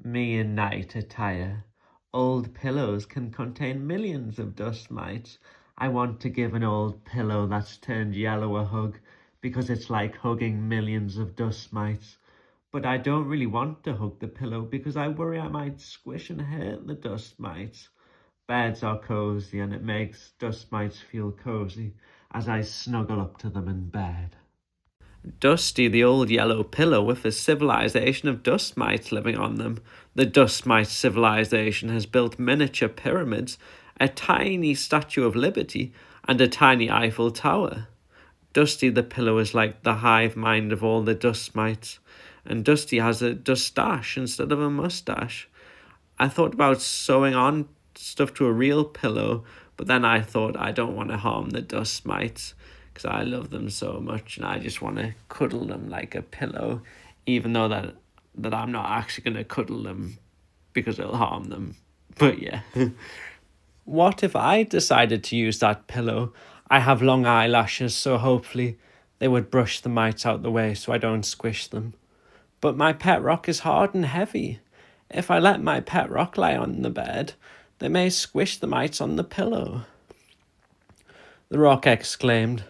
Me in night attire. Old pillows can contain millions of dust mites. I want to give an old pillow that's turned yellow a hug because it's like hugging millions of dust mites. But I don't really want to hug the pillow because I worry I might squish and hurt the dust mites. Beds are cozy and it makes dust mites feel cozy as I snuggle up to them in bed. Dusty, the old yellow pillow with a civilization of dust mites living on them. The dust mite civilization has built miniature pyramids, a tiny Statue of Liberty, and a tiny Eiffel Tower. Dusty the pillow is like the hive mind of all the dust mites, and Dusty has a dustache instead of a mustache. I thought about sewing on stuff to a real pillow, but then I thought I don't want to harm the dust mites because I love them so much and I just want to cuddle them like a pillow, even though that I'm not actually going to cuddle them because it'll harm them. But yeah. What if I decided to use that pillow? I have long eyelashes, so hopefully they would brush the mites out the way so I don't squish them. But my pet rock is hard and heavy. If I let my pet rock lie on the bed, they may squish the mites on the pillow. The rock exclaimed,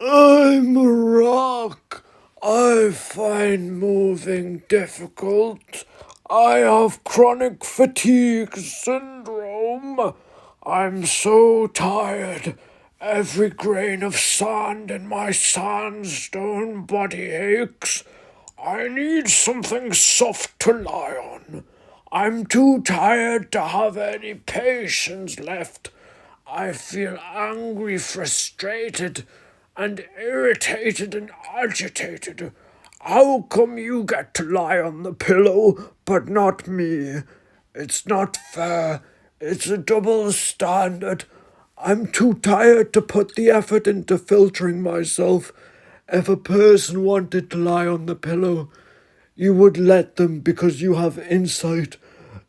"I'm a rock. I find moving difficult. I have chronic fatigue syndrome. I'm so tired. Every grain of sand in my sandstone body aches. I need something soft to lie on. I'm too tired to have any patience left. I feel angry, frustrated, and irritated and agitated. How come you get to lie on the pillow, but not me? It's not fair. It's a double standard. I'm too tired to put the effort into filtering myself. If a person wanted to lie on the pillow, you would let them because you have insight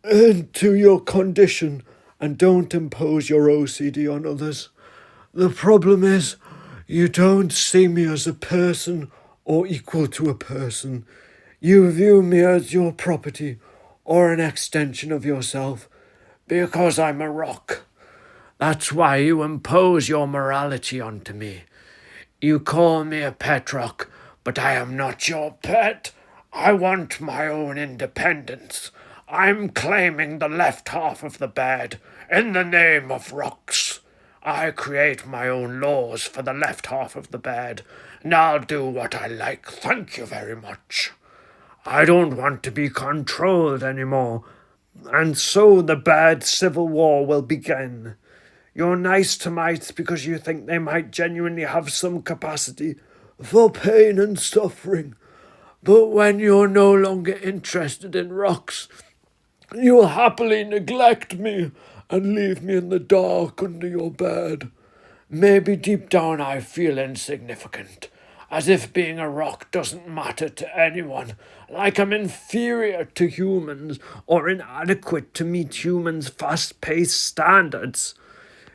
into your condition and don't impose your OCD on others. The problem is, you don't see me as a person or equal to a person. You view me as your property or an extension of yourself because I'm a rock. That's why you impose your morality onto me. You call me a pet rock, but I am not your pet. I want my own independence. I'm claiming the left half of the bed in the name of rocks. I create my own laws for the left half of the bed, and I'll do what I like. Thank you very much. I don't want to be controlled anymore, and so the bad civil war will begin. You're nice to mites because you think they might genuinely have some capacity for pain and suffering. But when you're no longer interested in rocks, you'll happily neglect me and leave me in the dark under your bed. Maybe deep down I feel insignificant, as if being a rock doesn't matter to anyone, like I'm inferior to humans or inadequate to meet humans' fast-paced standards.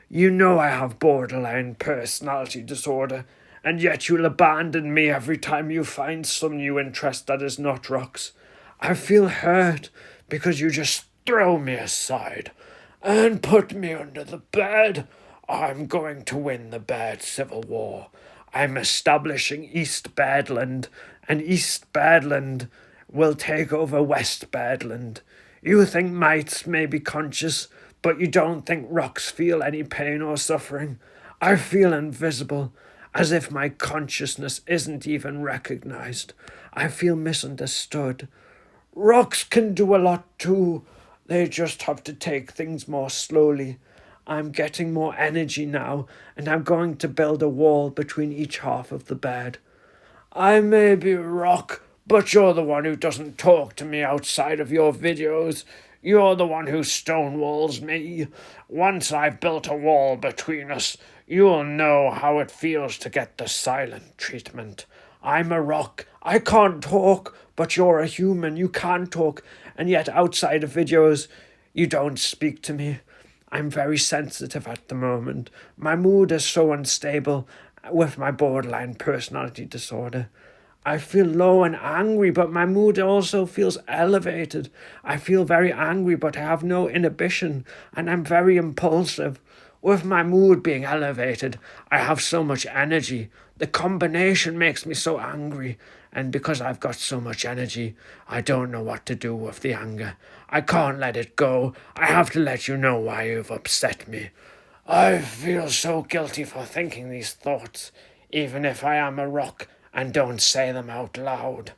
You know I have borderline personality disorder, and yet you'll abandon me every time you find some new interest that is not rocks. I feel hurt because you just throw me aside and put me under the bed. I'm going to win the bad civil war. I'm establishing East Badland, and East Badland will take over West Badland. You think mites may be conscious, but you don't think rocks feel any pain or suffering. I feel invisible, as if my consciousness isn't even recognized. I feel misunderstood. Rocks can do a lot too. They just have to take things more slowly. I'm getting more energy now, and I'm going to build a wall between each half of the bed. I may be a rock, but you're the one who doesn't talk to me outside of your videos. You're the one who stonewalls me. Once I've built a wall between us, you'll know how it feels to get the silent treatment. I'm a rock. I can't talk, but you're a human. You can talk, and yet outside of videos, you don't speak to me. I'm very sensitive at the moment. My mood is so unstable with my borderline personality disorder. I feel low and angry, but my mood also feels elevated. I feel very angry, but I have no inhibition, and I'm very impulsive. With my mood being elevated, I have so much energy. The combination makes me so angry, and because I've got so much energy, I don't know what to do with the anger. I can't let it go. I have to let you know why you've upset me. I feel so guilty for thinking these thoughts, even if I am a rock and don't say them out loud.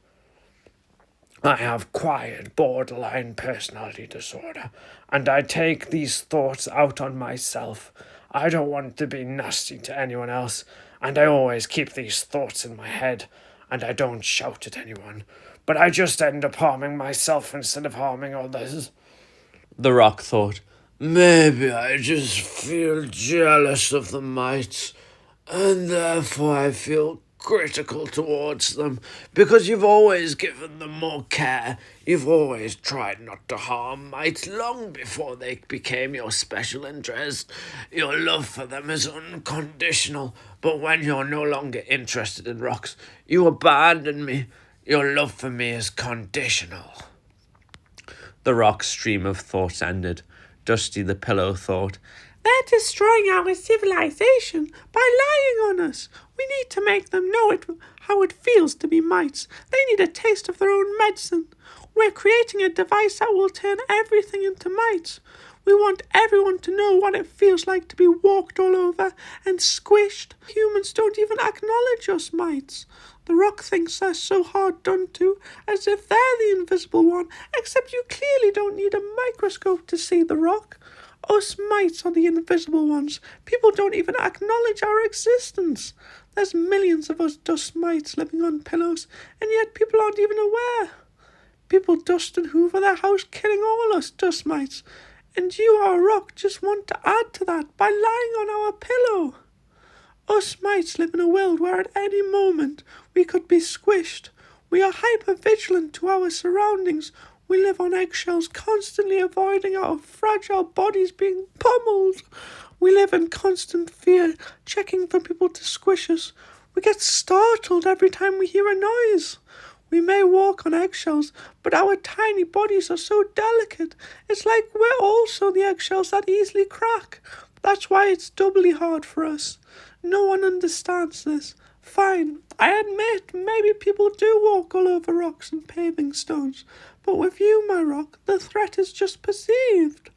I have quiet borderline personality disorder, and I take these thoughts out on myself. I don't want to be nasty to anyone else, and I always keep these thoughts in my head, and I don't shout at anyone, but I just end up harming myself instead of harming others. The rock thought, maybe I just feel jealous of the mites, and therefore I feel critical towards them, because you've always given them more care. You've always tried not to harm mites long before they became your special interest. Your love for them is unconditional, but when you're no longer interested in rocks, you abandon me. Your love for me is conditional. The rock's stream of thoughts ended. Dusty the pillow thought, they're destroying our civilization by lying on us. We need to make them know how it feels to be mites. They need a taste of their own medicine. We're creating a device that will turn everything into mites. We want everyone to know what it feels like to be walked all over and squished. Humans don't even acknowledge us mites. The rock thinks they're so hard done to, as if they're the invisible one, except you clearly don't need a microscope to see the rock. Us mites are the invisible ones. People don't even acknowledge our existence. There's millions of us dust mites living on pillows, and yet people aren't even aware. People dust and hoover their house, killing all us dust mites. And you, our rock, just want to add to that by lying on our pillow. Us mites live in a world where at any moment we could be squished. We are hyper-vigilant to our surroundings. We live on eggshells, constantly avoiding our fragile bodies being pummeled. We live in constant fear, checking for people to squish us. We get startled every time we hear a noise. We may walk on eggshells, but our tiny bodies are so delicate. It's like we're also the eggshells that easily crack. That's why it's doubly hard for us. No one understands this. Fine, I admit maybe people do walk all over rocks and paving stones, but with you, my rock, the threat is just perceived.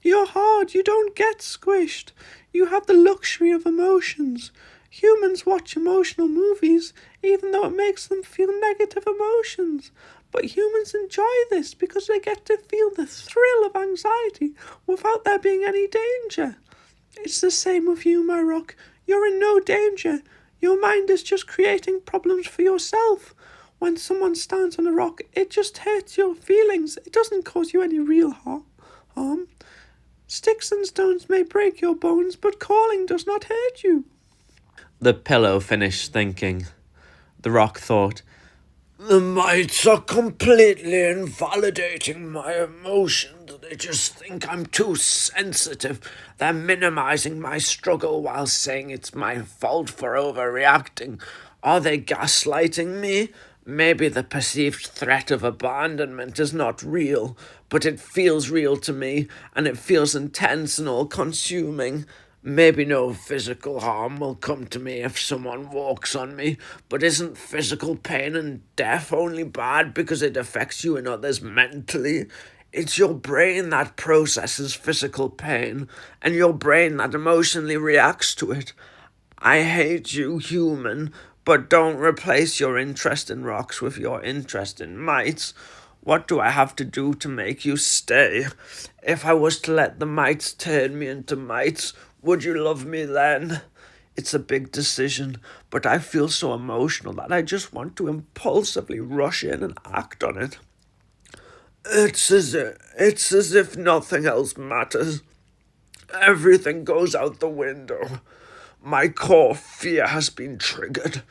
You're hard, you don't get squished. You have the luxury of emotions. Humans watch emotional movies, even though it makes them feel negative emotions. But humans enjoy this because they get to feel the thrill of anxiety without there being any danger. It's the same with you, my rock. You're in no danger. Your mind is just creating problems for yourself. When someone stands on a rock, it just hurts your feelings. It doesn't cause you any real harm. Sticks and stones may break your bones, but calling does not hurt you. The pillow finished thinking. The rock thought, the mites are completely invalidating my emotions. They just think I'm too sensitive. They're minimizing my struggle while saying it's my fault for overreacting. Are they gaslighting me? Maybe the perceived threat of abandonment is not real, but it feels real to me, and it feels intense and all-consuming. Maybe no physical harm will come to me if someone walks on me, but isn't physical pain and death only bad because it affects you and others mentally? It's your brain that processes physical pain, and your brain that emotionally reacts to it. I hate you, human, but don't replace your interest in rocks with your interest in mites. What do I have to do to make you stay? If I was to let the mites turn me into mites, would you love me then? It's a big decision, but I feel so emotional that I just want to impulsively rush in and act on it. It's as if nothing else matters. Everything goes out the window. My core fear has been triggered.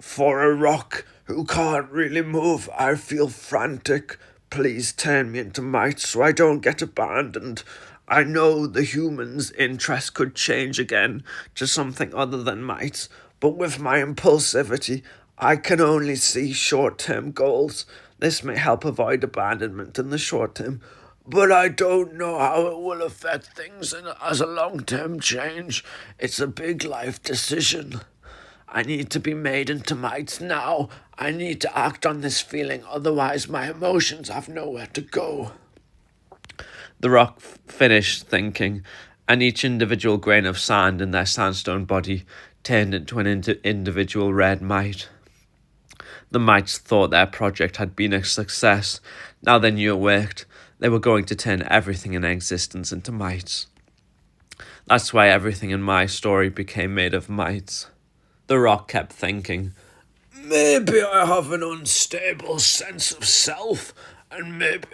For a rock who can't really move, I feel frantic. Please turn me into mites so I don't get abandoned. I know the humans' interest could change again to something other than mites, but with my impulsivity, I can only see short-term goals. This may help avoid abandonment in the short term, but I don't know how it will affect things as a long-term change. It's a big life decision. I need to be made into mites now. I need to act on this feeling, otherwise my emotions have nowhere to go. The rock finished thinking, and each individual grain of sand in their sandstone body turned into an individual red mite. The mites thought their project had been a success. Now they knew it worked. They were going to turn everything in existence into mites. That's why everything in my story became made of mites. The rock kept thinking, maybe I have an unstable sense of self, and maybe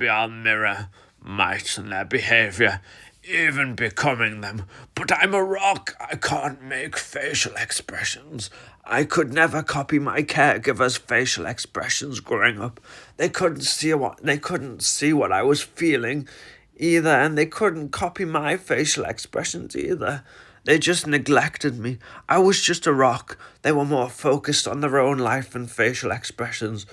I'll mirror mites and their behaviour, even becoming them. But I'm a rock. I can't make facial expressions. I could never copy my caregiver's facial expressions growing up. They couldn't see what I was feeling either, and they couldn't copy my facial expressions either. They just neglected me. I was just a rock. They were more focused on their own life and facial expressions.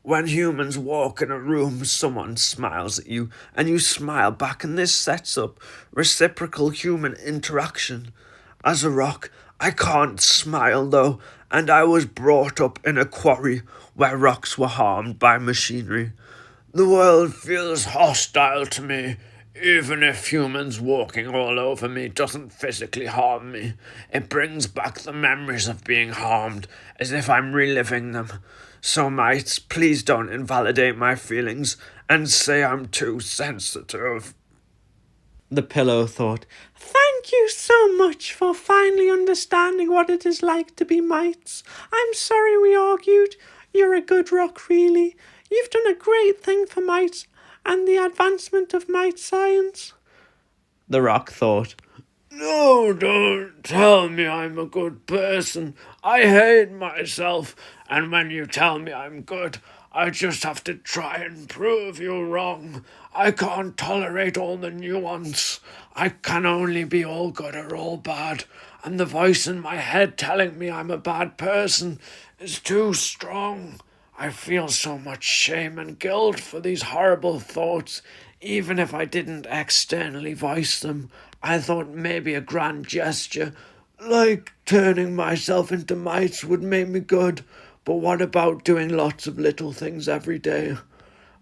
When humans walk in a room, someone smiles at you, and you smile back, and this sets up reciprocal human interaction. As a rock, I can't smile though, and I was brought up in a quarry where rocks were harmed by machinery. The world feels hostile to me. Even if humans walking all over me doesn't physically harm me, it brings back the memories of being harmed, as if I'm reliving them. So mites, please don't invalidate my feelings and say I'm too sensitive. the pillow thought, Thank you so much for finally understanding what it is like to be mites. I'm sorry we argued. You're a good rock, really. You've done a great thing for mites and the advancement of mite science. The rock thought, No, don't tell me I'm a good person. I hate myself, and when you tell me I'm good, I just have to try and prove you wrong. I can't tolerate all the nuance. I can only be all good or all bad, and the voice in my head telling me I'm a bad person is too strong. I feel so much shame and guilt for these horrible thoughts, even if I didn't externally voice them. I thought maybe a grand gesture, like turning myself into mites, would make me good. But what about doing lots of little things every day?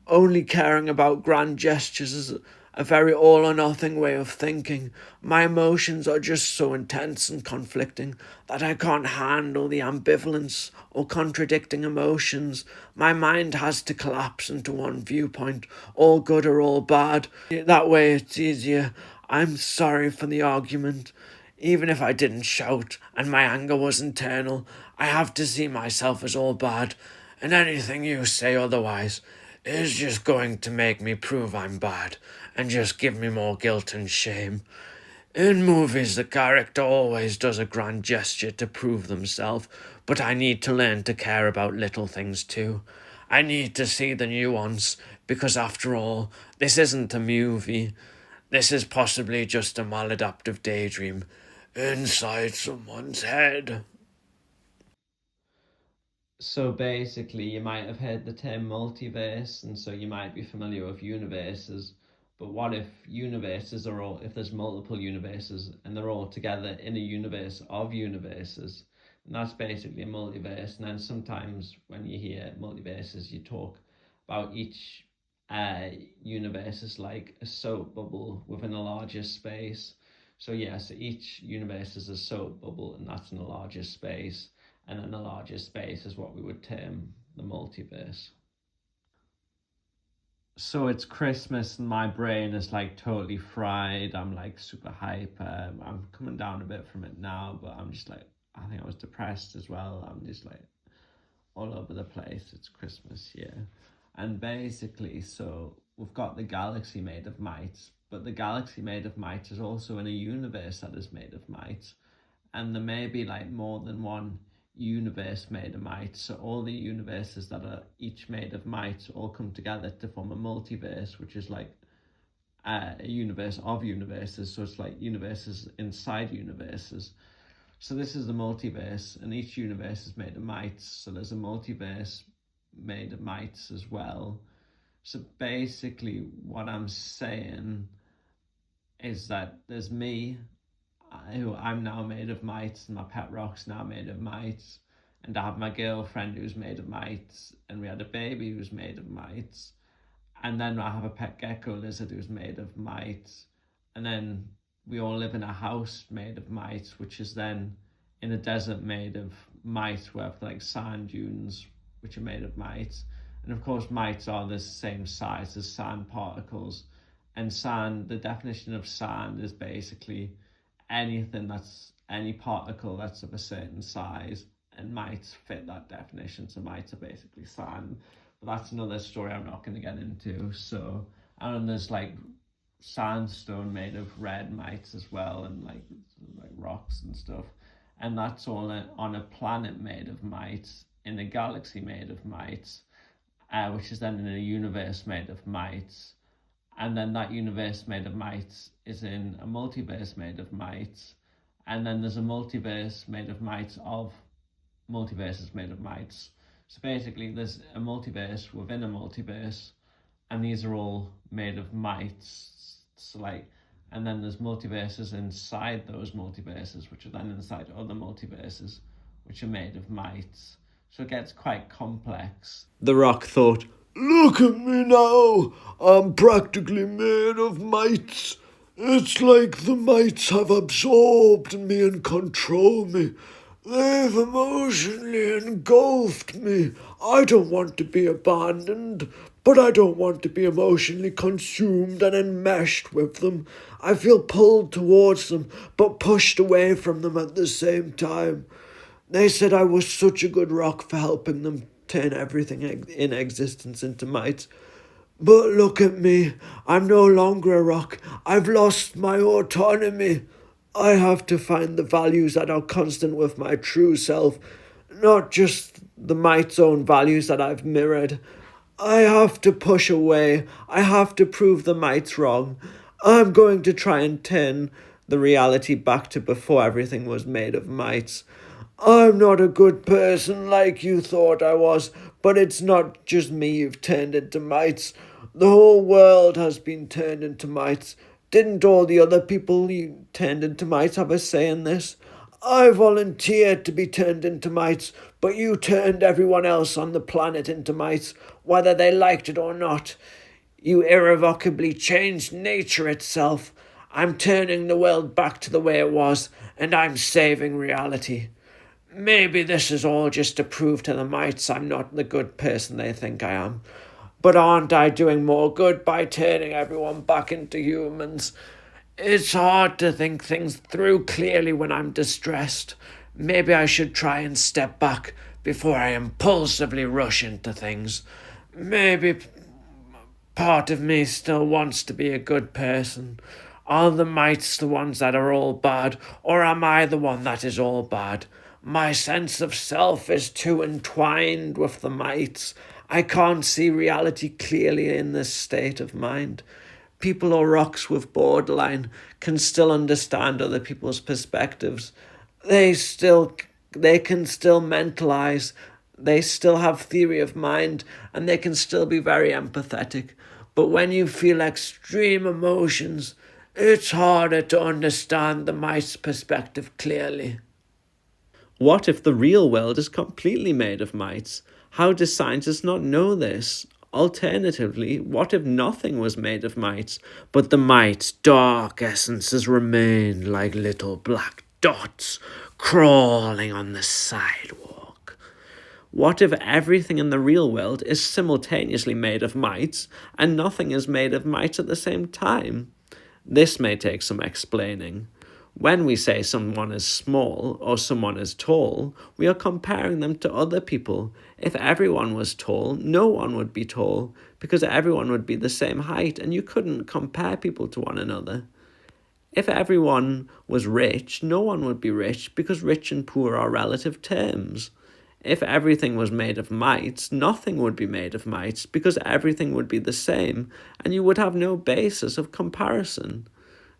Only caring about grand gestures is a very all or nothing way of thinking. My emotions are just so intense and conflicting that I can't handle the ambivalence or contradicting emotions. My mind has to collapse into one viewpoint, all good or all bad. That way it's easier. I'm sorry for the argument. Even if I didn't shout and my anger was internal, I have to see myself as all bad, and anything you say otherwise is just going to make me prove I'm bad and just give me more guilt and shame. In movies, the character always does a grand gesture to prove themselves, but I need to learn to care about little things too. I need to see the nuance, because after all, this isn't a movie. This is possibly just a maladaptive daydream inside someone's head. So basically, you might have heard the term multiverse, and so you might be familiar with universes. But what if universes are all, if there's multiple universes and they're all together in a universe of universes? And that's basically a multiverse. And then sometimes when you hear multiverses, you talk about each universe as like a soap bubble within a larger space. So, yeah, so each universe is a soap bubble, and that's in a larger space, and then the larger space is what we would term the multiverse. So it's Christmas and my brain is like totally fried. I'm like super hyper. I'm coming down a bit from it now, but I'm just like, I think I was depressed as well. I'm just like all over the place. It's Christmas, yeah. And basically, so we've got the galaxy made of mites, but the galaxy made of mites is also in a universe that is made of mites. And there may be like more than one universe made of mites. So all the universes that are each made of mites all come together to form a multiverse, which is like a universe of universes. So it's like universes inside universes. So this is the multiverse, and each universe is made of mites. So there's a multiverse made of mites as well. So basically, what I'm saying is that there's me, who I'm now made of mites, and my pet rock's now made of mites, and I have my girlfriend who's made of mites, and we had a baby who's made of mites, and then I have a pet gecko lizard who's made of mites, and then we all live in a house made of mites, which is then in a desert made of mites. We have like sand dunes which are made of mites, and of course mites are the same size as sand particles. And sand, the definition of sand is basically anything that's any particle that's of a certain size, and mites fit that definition. So mites are basically sand, but that's another story I'm not going to get into. So, and there's like sandstone made of red mites as well, and like rocks and stuff, and that's all on a planet made of mites, in a galaxy made of mites, which is then in a universe made of mites. And then that universe made of mites is in a multiverse made of mites. And then there's a multiverse made of mites of multiverses made of mites. So basically there's a multiverse within a multiverse, and these are all made of mites. So like, and then there's multiverses inside those multiverses, which are then inside other multiverses, which are made of mites. So it gets quite complex. The rock thought, Look at me now. I'm practically made of mites. It's like the mites have absorbed me and control me. They've emotionally engulfed me. I don't want to be abandoned, but I don't want to be emotionally consumed and enmeshed with them. I feel pulled towards them, but pushed away from them at the same time. They said I was such a good rock for helping them turn everything in existence into mites. But look at me. I'm no longer a rock. I've lost my autonomy. I have to find the values that are constant with my true self, not just the mite's own values that I've mirrored. I have to push away. I have to prove the mites wrong. I'm going to try and turn the reality back to before everything was made of mites. I'm not a good person like you thought I was, but it's not just me you've turned into mites. The whole world has been turned into mites. Didn't all the other people you turned into mites have a say in this? I volunteered to be turned into mites, but you turned everyone else on the planet into mites, whether they liked it or not. You irrevocably changed nature itself. I'm turning the world back to the way it was, and I'm saving reality. Maybe this is all just to prove to the mites I'm not the good person they think I am. But aren't I doing more good by turning everyone back into humans? It's hard to think things through clearly when I'm distressed. Maybe I should try and step back before I impulsively rush into things. Maybe part of me still wants to be a good person. Are the mites the ones that are all bad, or am I the one that is all bad? My sense of self is too entwined with the mites. I can't see reality clearly in this state of mind. People or rocks with borderline can still understand other people's perspectives. They can still mentalize. They still have theory of mind, and they can still be very empathetic. But when you feel extreme emotions, it's harder to understand the mite's perspective clearly. what if the real world is completely made of mites? How do scientists not know this? Alternatively, what if nothing was made of mites, but the mites' dark essences remained like little black dots crawling on the sidewalk? What if everything in the real world is simultaneously made of mites, and nothing is made of mites at the same time? This may take some explaining. When we say someone is small or someone is tall, we are comparing them to other people. If everyone was tall, no one would be tall, because everyone would be the same height and you couldn't compare people to one another. If everyone was rich, no one would be rich, because rich and poor are relative terms. If everything was made of mites, nothing would be made of mites, because everything would be the same and you would have no basis of comparison.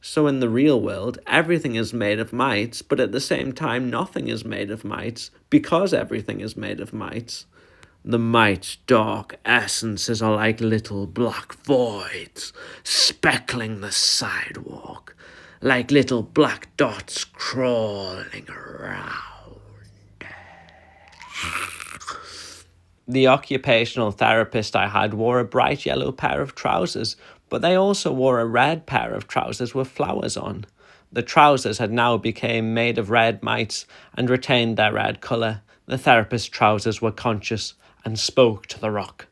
So in the real world, everything is made of mites, but at the same time, nothing is made of mites because everything is made of mites. The mite's dark essences are like little black voids, speckling the sidewalk, like little black dots crawling around. The occupational therapist I had wore a bright yellow pair of trousers, but they also wore a red pair of trousers with flowers on. The trousers had now become made of red mites and retained their red colour. The therapist's trousers were conscious and spoke to the rock.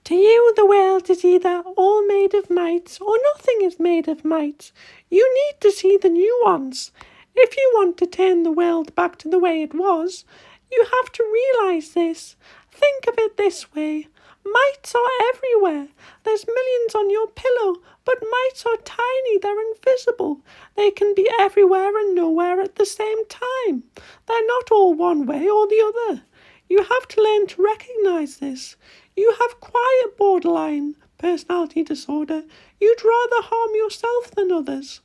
To you, the world is either all made of mites or nothing is made of mites. You need to see the nuance. If you want to turn the world back to the way it was, you have to realise this. Think of it this way. Mites are everywhere. There's millions on your pillow, but mites are tiny. They're invisible. They can be everywhere and nowhere at the same time. They're not all one way or the other. You have to learn to recognise this. You have quiet borderline personality disorder. You'd rather harm yourself than others.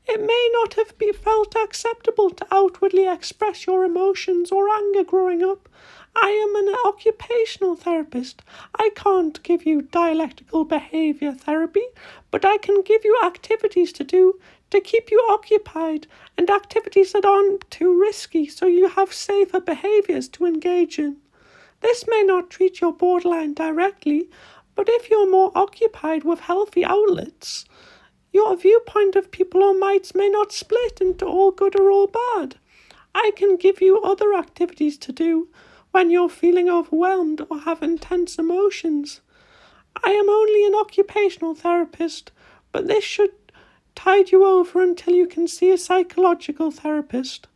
It may not have been felt acceptable to outwardly express your emotions or anger growing up. I am an occupational therapist. I can't give you dialectical behaviour therapy, but I can give you activities to do to keep you occupied and activities that aren't too risky so you have safer behaviours to engage in. This may not treat your borderline directly, but if you're more occupied with healthy outlets, your viewpoint of people or mites may not split into all good or all bad. I can give you other activities to do when you're feeling overwhelmed or have intense emotions. I am only an occupational therapist, but this should tide you over until you can see a psychological therapist.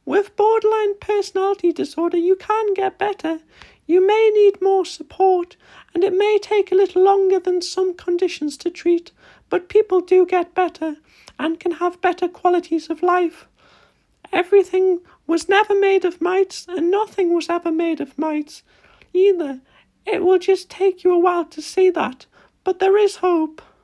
With borderline personality disorder, you can get better. You may need more support, and it may take a little longer than some conditions to treat, but people do get better and can have better qualities of life. Everything was never made of mites, and nothing was ever made of mites either. It will just take you a while to see that, but there is hope.